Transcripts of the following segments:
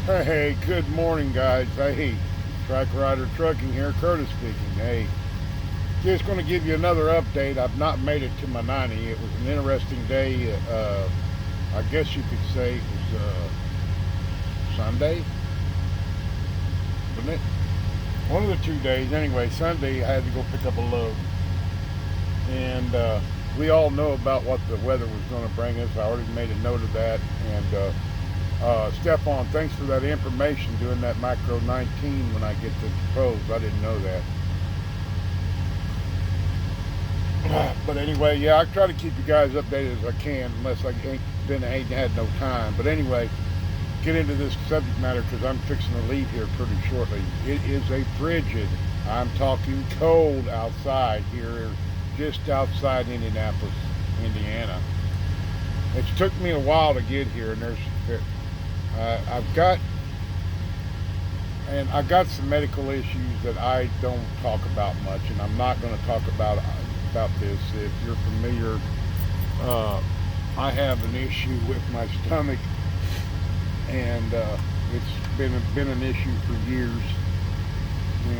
Hey, good morning, guys. Hey, Track Rider Trucking here, Curtis speaking. Hey, just going to give you another update. I've not made it to my 90. It was an interesting day. I guess you could say it was Sunday, wasn't it? One of the 2 days. Anyway, Sunday I had to go pick up a load. And we all know about what the weather was going to bring us. I already made a note of that. And Stefan, thanks for that information doing that micro 19 when I get this proposed. I didn't know that. But anyway, yeah, I try to keep you guys updated as I can, unless I ain't had no time. But anyway, get into this subject matter because I'm fixing to leave here pretty shortly. It is a frigid, I'm talking cold outside here, just outside Indianapolis, Indiana. It's took me a while to get here, and I've got some medical issues that I don't talk about much, and I'm not going to talk about this. If you're familiar, I have an issue with my stomach, and it's been an issue for years,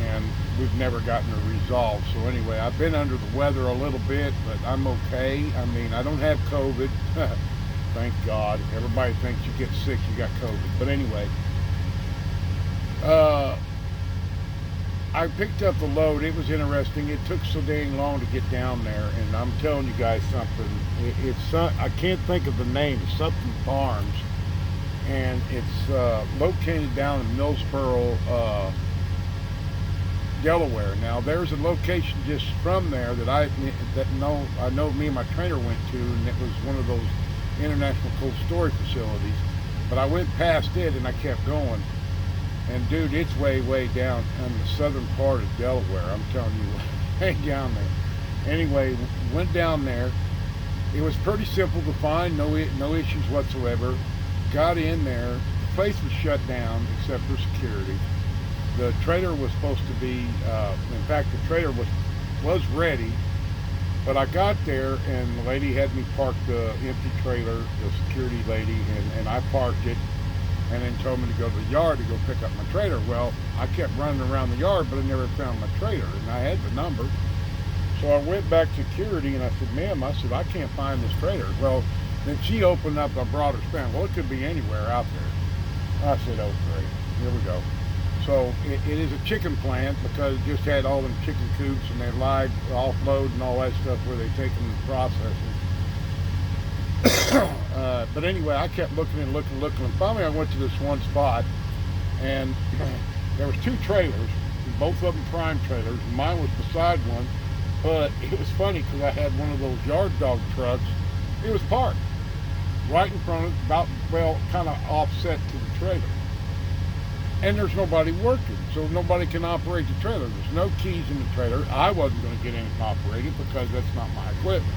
and we've never gotten it resolved. So anyway, I've been under the weather a little bit, but I'm okay. I mean, I don't have COVID. Thank God. Everybody thinks you get sick, you got COVID. But anyway, I picked up the load. It was interesting. It took so dang long to get down there, and I'm telling you guys something. I can't think of the name. It's something Farms, and it's located down in Millsboro, Delaware. Now there's a location just from there that I know me and my trainer went to, and it was one of those international cold storage facilities. But I went past it and I kept going, and dude, it's way down in the southern part of Delaware. I'm telling you, way down there. Anyway, went down there. It was pretty simple to find, no issues whatsoever. Got in there. The place was shut down except for security. The trailer was supposed to be, in fact, the trailer was ready, but I got there and the lady had me park the empty trailer, the security lady, and I parked it, and then told me to go to the yard to go pick up my trailer. Well, I kept running around the yard, but I never found my trailer, and I had the number. So I went back to security and I said, ma'am, I said, I can't find this trailer. Well, then she opened up a broader span. Well, it could be anywhere out there. I said, oh great, here we go. So it is a chicken plant because it just had all them chicken coops, and they live offload and all that stuff where they take them and process them. But anyway, I kept looking, and finally I went to this one spot, and there was two trailers, both of them prime trailers. Mine was beside one, but it was funny because I had one of those yard dog trucks. It was parked right in front of, kind of offset to the trailer. And there's nobody working, so nobody can operate the trailer. There's no keys in the trailer. I wasn't going to get in and operate it because that's not my equipment,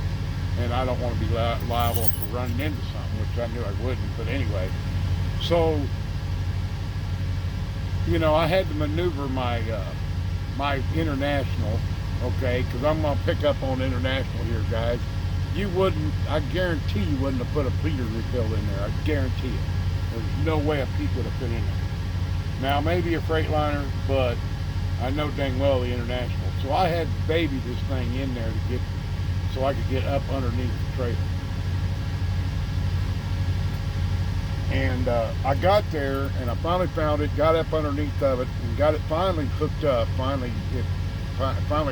and I don't want to be liable for running into something, which I knew I wouldn't. But anyway, so I had to maneuver my my international, okay, because I'm going to pick up on international here, guys. I guarantee you wouldn't have put a Peter refill in there. I guarantee it. There's no way a Pete would have fit in there. Now, maybe a Freightliner, but I know dang well the International. So I had to baby this thing in there so I could get up underneath the trailer. And I got there, and I finally found it, got up underneath of it, and got it finally hooked up. Finally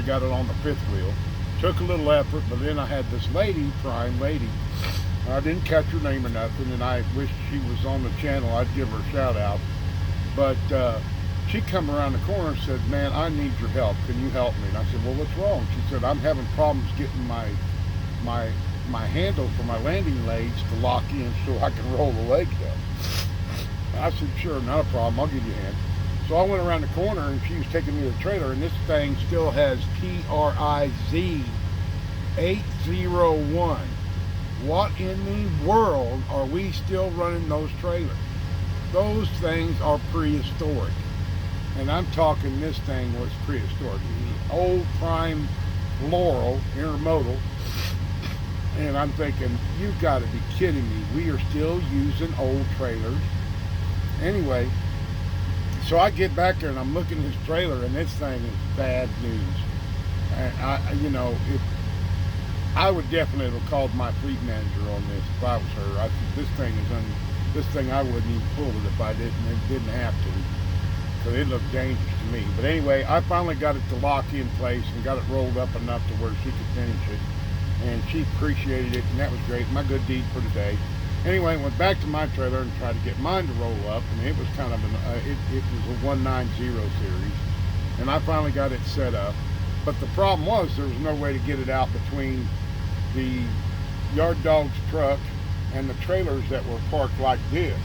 got it on the fifth wheel. Took a little effort, but then I had this prime lady. I didn't catch her name or nothing, and I wish she was on the channel. I'd give her a shout out. But she come around the corner and said, man, I need your help. Can you help me? And I said, well, what's wrong? She said, I'm having problems getting my handle for my landing legs to lock in so I can roll the legs up. I said, sure, not a problem. I'll give you a hand. So I went around the corner, and she was taking me to the trailer, and this thing still has TRIZ 801. What in the world are we still running those trailers? Those things are prehistoric. And I'm talking, this thing was prehistoric. Old prime Laurel intermodal. And I'm thinking, you've got to be kidding me. We are still using old trailers. Anyway, So I get back there and I'm looking at his trailer, and this thing is bad news. And I would definitely have called my fleet manager on this if I was her. I said, this thing I wouldn't even pull it if I didn't have to, because it looked dangerous to me. But anyway, I finally got it to lock in place and got it rolled up enough to where she could finish it, and she appreciated it, and that was great. My good deed for today. Anyway, went back to my trailer and tried to get mine to roll up, and it was kind of it was a 190 series, and I finally got it set up. But the problem was there was no way to get it out between the yard dog's truck and the trailers that were parked like this.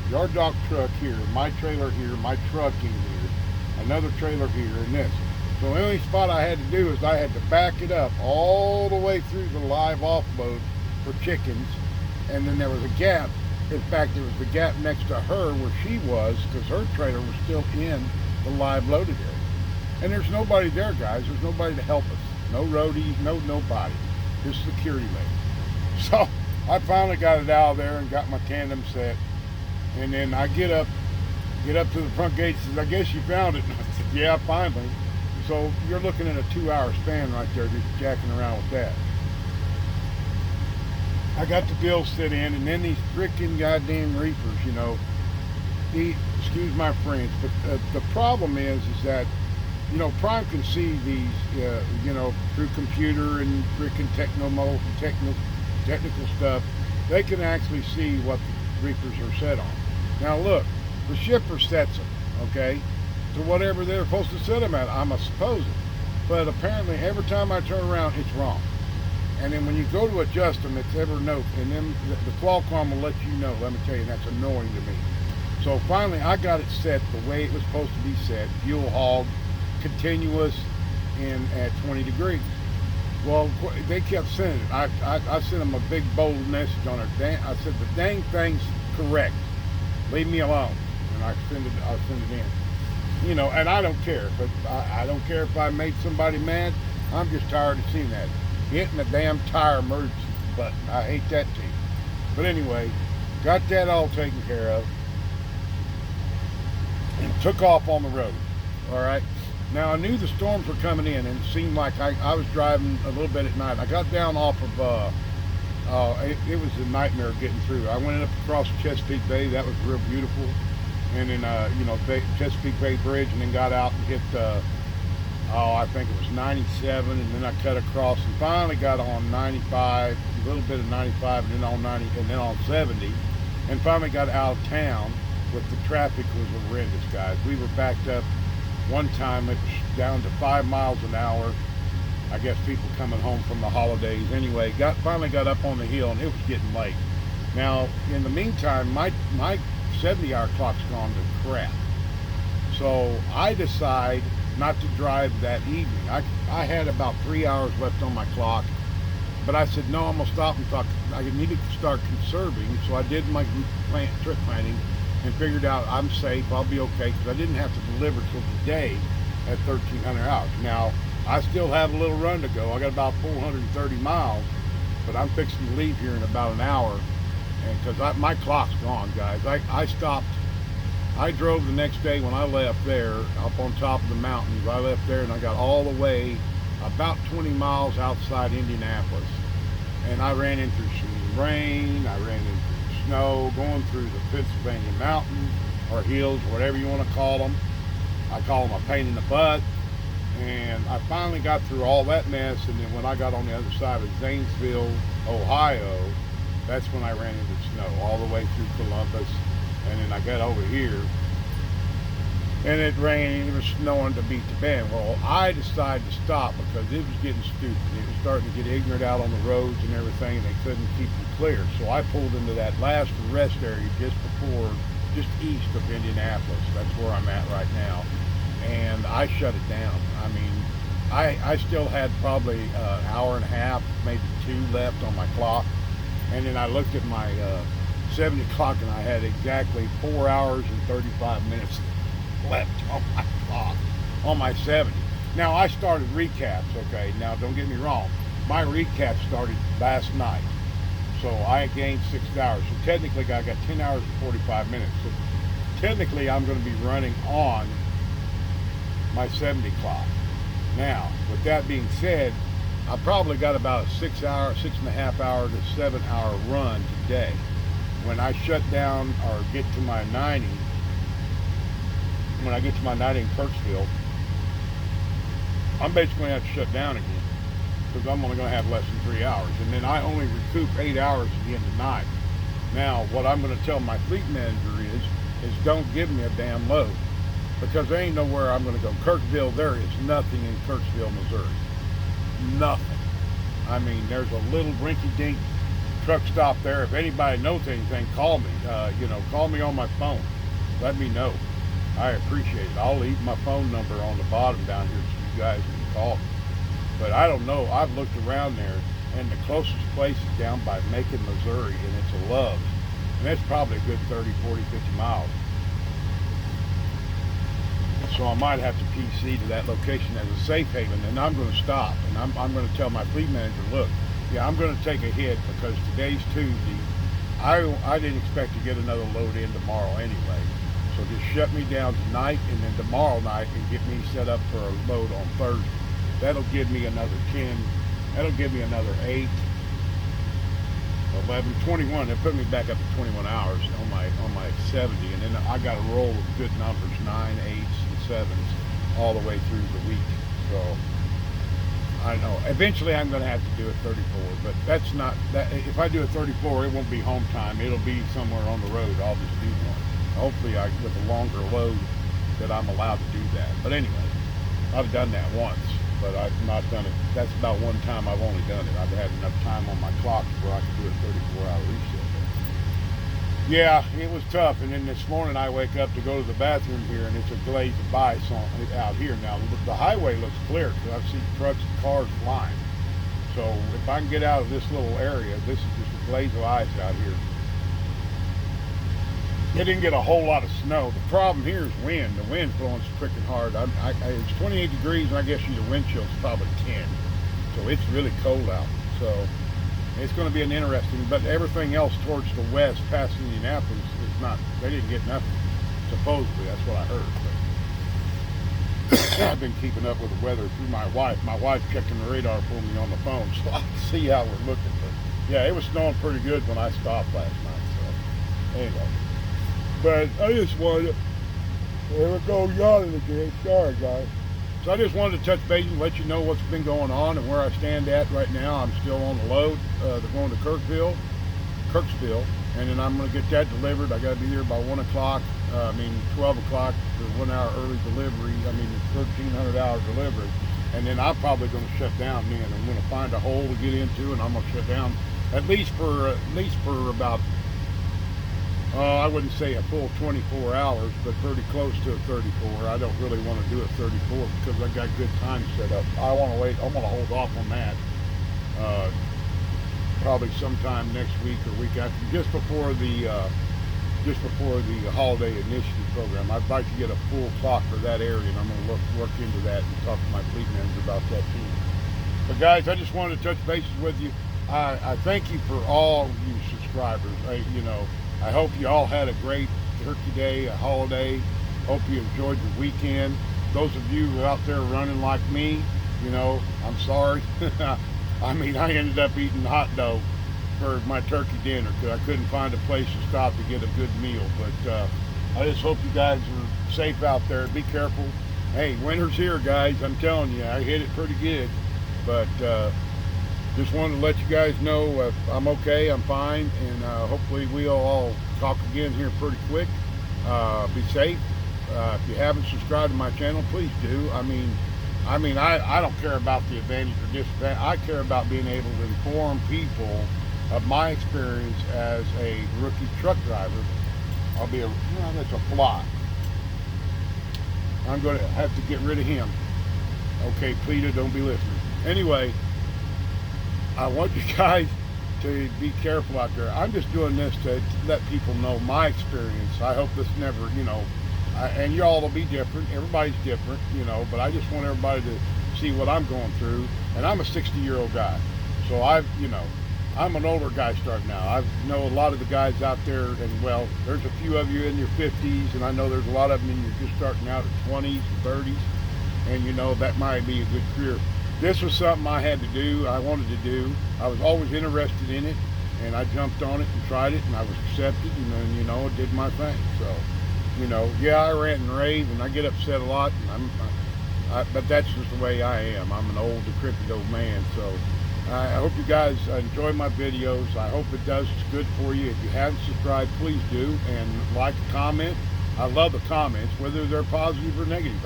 Yard dog truck here, my trailer here, my truck in here, another trailer here, and this. So the only spot I had to do is I had to back it up all the way through the live offload for chickens, and then there was a gap. In fact, there was the gap next to her where she was, because her trailer was still in the live loaded area. And there's nobody there, guys. There's nobody to help us. No roadies, nobody. Just security lady. So I finally got it out of there and got my tandem set. And then I get up to the front gate and says, I guess you found it. And I said, yeah, finally. So you're looking at a 2-hour span right there just jacking around with that. I got the bill set in, and then these freaking goddamn reefers, excuse my French, but the problem is that, Prime can see these, through computer and freaking technical stuff. They can actually see what the reefers are set on. Now look, the shipper sets them, okay, to whatever they're supposed to set them at, I'm supposing. But apparently every time I turn around, it's wrong. And then when you go to adjust them, it's ever no, and then the Qualcomm will let you know. Let me tell you, that's annoying to me. So finally, I got it set the way it was supposed to be set, fuel hog, continuous, and at 20 degrees. Well, they kept sending it. I sent them a big bold message on it. I said, the dang thing's correct. Leave me alone. And I'll send it in. And I don't care. But I don't care if I made somebody mad. I'm just tired of seeing that. Hitting the damn tire emergency button. I hate that too. But anyway, got that all taken care of. And took off on the road. All right. Now I knew the storms were coming in, and it seemed like I was driving a little bit at night. I got down off of, it was a nightmare getting through. I went up across Chesapeake Bay. That was real beautiful. And then, Chesapeake Bay Bridge, and then got out and hit, I think it was 97, and then I cut across and finally got on 95, a little bit of 95, and then on 90, and then on 70, and finally got out of town. But the traffic was horrendous, guys. We were backed up. One time it was down to 5 miles an hour. I guess people coming home from the holidays. Anyway, finally got up on the hill, and it was getting late. Now, in the meantime, my 70-hour clock's gone to crap. So I decide not to drive that evening. I had about 3 hours left on my clock, but I said, no, I'm going to stop and talk. I need to start conserving. So I did my trip planning and figured out I'm safe, I'll be okay, because I didn't have to deliver till today at 1,300 hours. Now, I still have a little run to go. I got about 430 miles, but I'm fixing to leave here in about an hour, and because my clock's gone, guys. I stopped. I drove the next day when I left there, up on top of the mountains. I left there, and I got all the way about 20 miles outside Indianapolis, and I ran into some rain, I ran into snow, going through the Pennsylvania mountains or hills, whatever you want to call them. I call them a pain in the butt. And I finally got through all that mess, and then when I got on the other side of Zanesville, Ohio, that's when I ran into snow all the way through Columbus. And then I got over here, and it rained, it was snowing to beat the band. Well, I decided to stop because it was getting stupid. It was starting to get ignorant out on the roads and everything, and they couldn't keep them clear. So I pulled into that last rest area just east of Indianapolis. That's where I'm at right now. And I shut it down. I mean, I still had probably an hour and a half, maybe 2 left on my clock. And then I looked at my 70 clock, and I had exactly 4 hours and 35 minutes left on my clock, on my 70. Now, I started recaps, okay? Now, don't get me wrong. My recap started last night. So I gained 6 hours. So technically, I got 10 hours and 45 minutes. So technically I'm going to be running on my 70 clock. Now, with that being said, I probably got about a 6.5 hour to 7 hour run today. When I shut down or get to my 90, when I get to my 90 in Kirksville, I'm basically going to have to shut down again because I'm only going to have less than 3 hours. And then I only recoup 8 hours at the end of the night. Now, what I'm going to tell my fleet manager is don't give me a damn load because there ain't nowhere I'm going to go. Kirksville, there is nothing in Kirksville, Missouri. Nothing. I mean, there's a little rinky-dink truck stop there. If anybody knows anything, call me. Call me on my phone. Let me know. I appreciate it. I'll leave my phone number on the bottom down here so you guys can call me. But I don't know. I've looked around there, and the closest place is down by Macon, Missouri, and it's a Love's. And that's probably a good 30, 40, 50 miles. So I might have to PC to that location as a safe haven, and I'm going to stop. And I'm going to tell my fleet manager, look, yeah, I'm going to take a hit because today's Tuesday. I didn't expect to get another load in tomorrow anyway. So just shut me down tonight and then tomorrow night and get me set up for a load on Thursday. That'll give me another 10. That'll give me another 8, 11, 21. That'll put me back up to 21 hours on my 70. And then I got a roll of good numbers, 9, 8s, and 7s all the way through the week. So I don't know. Eventually I'm going to have to do it 34, but that's not that. If I do it 34, it won't be home time. It'll be somewhere on the road. I'll just do one. Hopefully with a longer load that I'm allowed to do that. But anyway, I've done that once, but I've not done it. That's about one time I've only done it. I've had enough time on my clock where I could do a 34-hour reset. Yeah, it was tough. And then this morning I wake up to go to the bathroom here, and it's a glaze of ice out here. Now, the highway looks clear because I've seen trucks and cars flying. So if I can get out of this little area, this is just a glaze of ice out here. It didn't get a whole lot of snow. The problem here is wind. The wind's blowing so freaking hard. It's 28 degrees, and I guess your wind chill's probably 10. So it's really cold out. So it's going to be an interesting, but everything else towards the west, past Indianapolis, is not. They didn't get nothing. Supposedly, that's what I heard. But I've been keeping up with the weather through my wife. My wife's checking the radar for me on the phone, so I can see how we're looking. But yeah, it was snowing pretty good when I stopped last night. So anyway. But I just wanted to, there we go, yawning again, sorry guys. So I just wanted to touch base and let you know what's been going on and where I stand at right now. I'm still on the load. They're going to Kirksville, and then I'm going to get that delivered. I got to be there by 1 o'clock, 12 o'clock for 1 hour early delivery. It's 1,300 hour delivery. And then I'm probably going to shut down then. I'm going to find a hole to get into, and I'm going to shut down at least for about, I wouldn't say a full 24 hours, but pretty close to a 34. I don't really want to do a 34 because I got good time set up. I want to wait. I want to hold off on that. Probably sometime next week or week after, just before the holiday initiative program. I'd like to get a full clock for that area, and I'm going to work into that and talk to my fleet manager about that too. But guys, I just wanted to touch bases with you. I thank you for all you subscribers. I hope you all had a great Turkey Day, a holiday. Hope you enjoyed your weekend. Those of you who are out there running like me, I'm sorry. I ended up eating hot dough for my turkey dinner because I couldn't find a place to stop to get a good meal. But I just hope you guys are safe out there. Be careful. Hey, winter's here, guys. I'm telling you, I hit it pretty good. But just wanted to let you guys know I'm okay, I'm fine, and hopefully we'll all talk again here pretty quick. Be safe. If you haven't subscribed to my channel, please do. I don't care about the advantage or disadvantage. I care about being able to inform people of my experience as a rookie truck driver. That's a fly. I'm going to have to get rid of him. Okay, Peter, don't be listening. Anyway, I want you guys to be careful out there. I'm just doing this to let people know my experience. I hope this never, and y'all will be different. Everybody's different, but I just want everybody to see what I'm going through. And I'm a 60-year-old guy. So I I'm an older guy starting out. I know a lot of the guys out there, and well, there's a few of you in your 50s, and I know there's a lot of them in your just starting out at 20s and 30s, and you know that might be a good career. This was something I had to do. I wanted to do. I was always interested in it, and I jumped on it and tried it, and I was accepted, and then you know did my thing. So, you know, yeah, I rant and rave, and I get upset a lot, and but that's just the way I am. I'm an old, decrepit old man, so. I hope you guys enjoy my videos. I hope it does good for you. If you haven't subscribed, please do, and like, comment. I love the comments, whether they're positive or negative.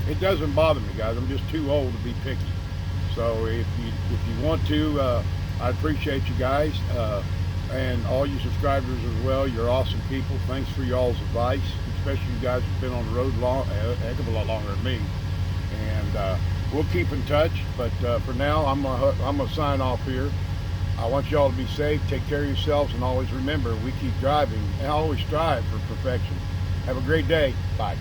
It doesn't bother me, guys. I'm just too old to be picky. So if you want to, I appreciate you guys, and all you subscribers as well. You're awesome people. Thanks for y'all's advice, especially you guys who've been on the road a heck of a lot longer than me. And we'll keep in touch, but for now, I'm gonna sign off here. I want y'all to be safe, take care of yourselves, and always remember, we keep driving and always strive for perfection. Have a great day. Bye.